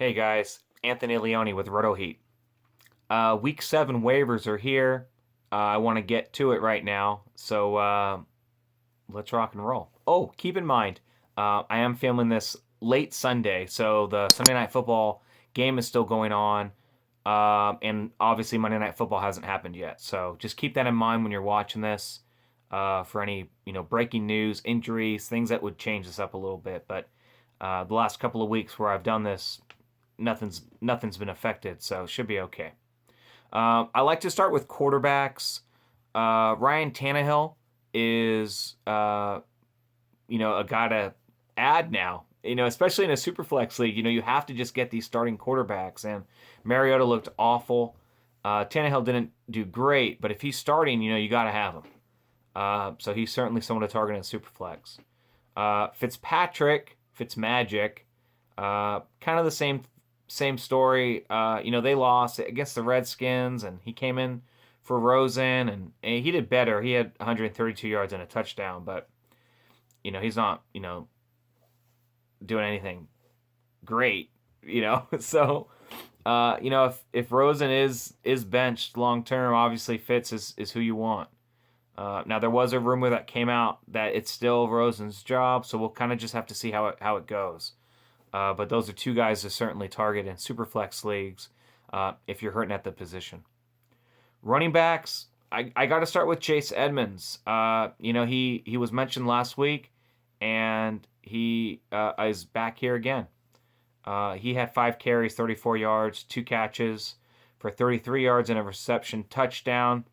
Hey guys, Anthony Leone with RotoHeat. Week 7 waivers are here. I want to get to it right now, so let's rock and roll. Oh, keep in mind, I am filming this late Sunday, so the Sunday Night Football game is still going on, and obviously Monday Night Football hasn't happened yet. So just keep that in mind when you're watching this for any breaking news, injuries, things that would change this up a little bit. But the last couple of weeks where I've done this, nothing's been affected, so should be okay. I like to start with quarterbacks. Ryan Tannehill is a guy to add now. Especially in a super flex league, you have to just get these starting quarterbacks. And Mariota looked awful. Tannehill didn't do great, but if he's starting, you got to have him. So he's certainly someone to target in super flex. Fitzmagic, kind of the same story. They lost against the Redskins, and he came in for Rosen, and he did better. He had 132 yards and a touchdown, but he's not doing anything great. So if Rosen is benched long term, obviously Fitz is who you want. Now there was a rumor that came out that it's still Rosen's job, so we'll kind of just have to see how it goes. But those are two guys to certainly target in superflex leagues if you're hurting at the position. Running backs, I got to start with Chase Edmonds. He was mentioned last week, and he is back here again. He had 5 carries, 34 yards, 2 catches for 33 yards and a reception touchdown.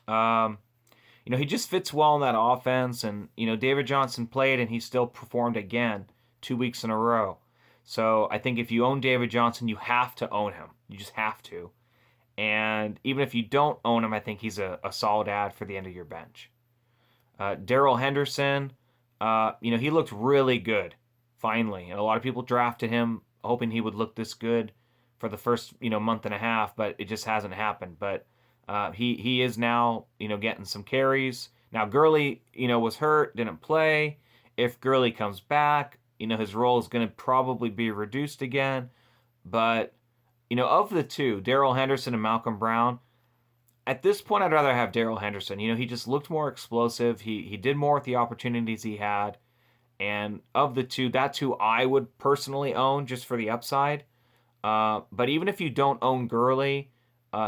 He just fits well in that offense, and David Johnson played, and he still performed again 2 weeks in a row. So I think if you own David Johnson, you have to own him. You just have to. And even if you don't own him, I think he's a solid add for the end of your bench. Darrell Henderson, he looked really good, finally. And a lot of people drafted him hoping he would look this good for the first month and a half, but it just hasn't happened. But he is now getting some carries. Now Gurley was hurt, didn't play. If Gurley comes back, his role is going to probably be reduced again. But of the two, Darrell Henderson and Malcolm Brown, at this point I'd rather have Darrell Henderson. He just looked more explosive. He did more with the opportunities he had. And of the two, that's who I would personally own just for the upside. But even if you don't own Gurley,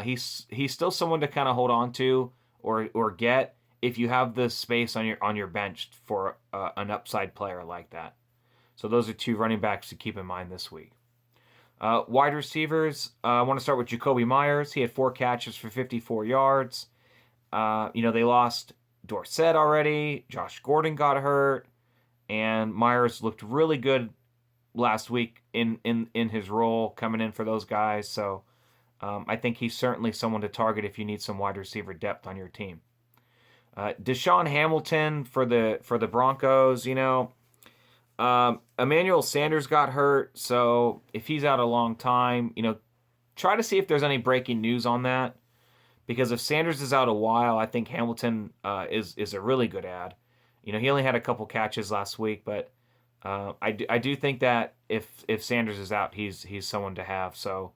he's still someone to kind of hold on to or get if you have the space on your bench for an upside player like that. So those are 2 running backs to keep in mind this week. Wide receivers, I want to start with Jakobi Meyers. He had 4 catches for 54 yards. They lost Dorsett already. Josh Gordon got hurt, and Myers looked really good last week in his role coming in for those guys. So I think he's certainly someone to target if you need some wide receiver depth on your team. Deshaun Hamilton for the Broncos, Emmanuel Sanders got hurt, so if he's out a long time, try to see if there's any breaking news on that. Because if Sanders is out a while, I think Hamilton is a really good add. He only had a couple catches last week, but I do think that if Sanders is out, he's someone to have. So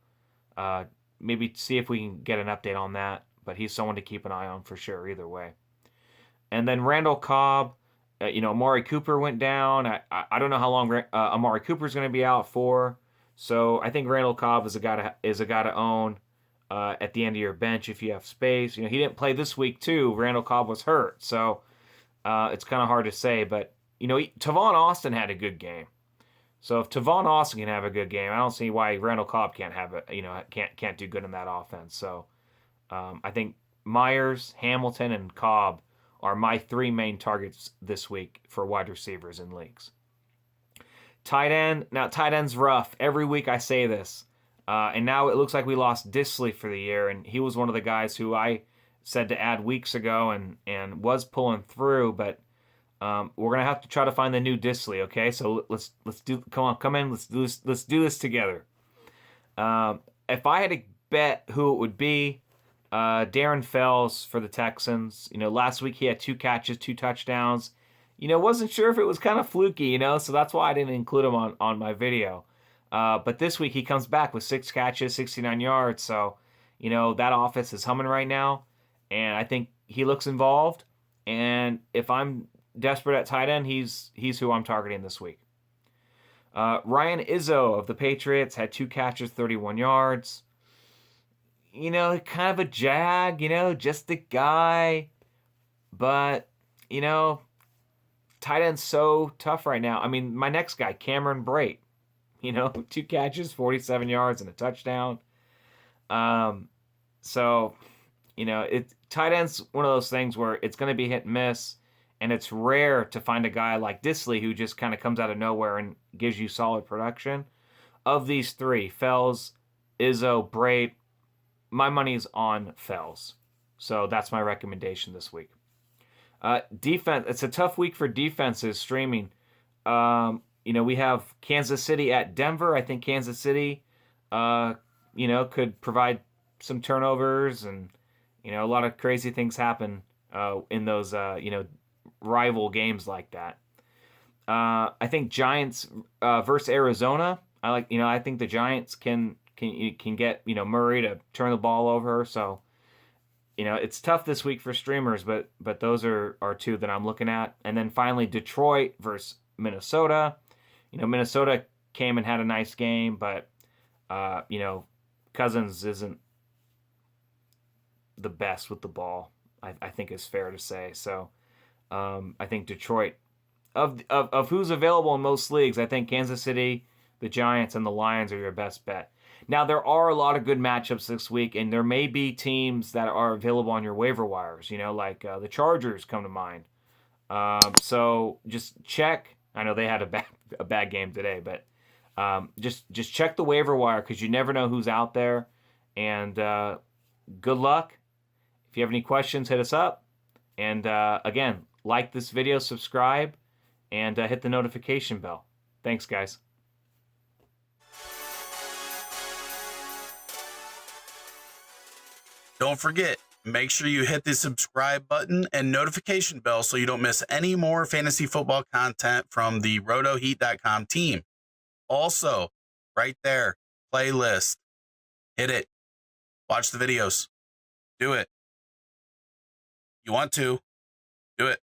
maybe see if we can get an update on that. But he's someone to keep an eye on for sure, either way. And then Randall Cobb, Amari Cooper went down. I don't know how long Amari Cooper is going to be out for. So I think Randall Cobb is a guy to own at the end of your bench if you have space. He didn't play this week too. Randall Cobb was hurt, so it's kind of hard to say. But Tavon Austin had a good game. So if Tavon Austin can have a good game, I don't see why Randall Cobb can't have it. Can't do good in that offense. So I think Myers, Hamilton, and Cobb are my 3 main targets this week for wide receivers in leagues. Tight end. Now, tight end's rough. Every week I say this. And now it looks like we lost Disley for the year, and he was one of the guys who I said to add weeks ago and was pulling through, but we're going to have to try to find the new Disley, okay? So let's come in, let's do this together. If I had to bet who it would be, Darren Fells for the Texans. Last week he had 2 catches, 2 touchdowns. Wasn't sure if it was kind of fluky, so that's why I didn't include him on my video. But this week he comes back with 6 catches, 69 yards. So, that offense is humming right now. And I think he looks involved. And if I'm desperate at tight end, he's who I'm targeting this week. Ryan Izzo of the Patriots had 2 catches, 31 yards. Kind of a jag, just a guy. But, tight end's so tough right now. I mean, my next guy, Cameron Brate, 2 catches, 47 yards, and a touchdown. So, tight end's one of those things where it's going to be hit and miss, and it's rare to find a guy like Disley who just kind of comes out of nowhere and gives you solid production. Of these 3, Fells, Izzo, Brate, my money's on Fells. So that's my recommendation this week. Defense, it's a tough week for defenses streaming. We have Kansas City at Denver. I think Kansas City, could provide some turnovers, and, a lot of crazy things happen in those, rival games like that. I think Giants versus Arizona. I think the Giants can get, Murray to turn the ball over. So, it's tough this week for streamers, but those are 2 that I'm looking at. And then finally, Detroit versus Minnesota. Minnesota came and had a nice game, but, Cousins isn't the best with the ball, I think is fair to say. So, I think Detroit, of who's available in most leagues, I think Kansas City, the Giants, and the Lions are your best bet. Now, there are a lot of good matchups this week, and there may be teams that are available on your waiver wires, like the Chargers come to mind. So just check. I know they had a bad game today, but just check the waiver wire, because you never know who's out there. And good luck. If you have any questions, hit us up. And again, like this video, subscribe, and hit the notification bell. Thanks, guys. Don't forget, make sure you hit the subscribe button and notification bell so you don't miss any more fantasy football content from the RotoHeat.com team. Also, right there, playlist. Hit it. Watch the videos. Do it. You want to. Do it.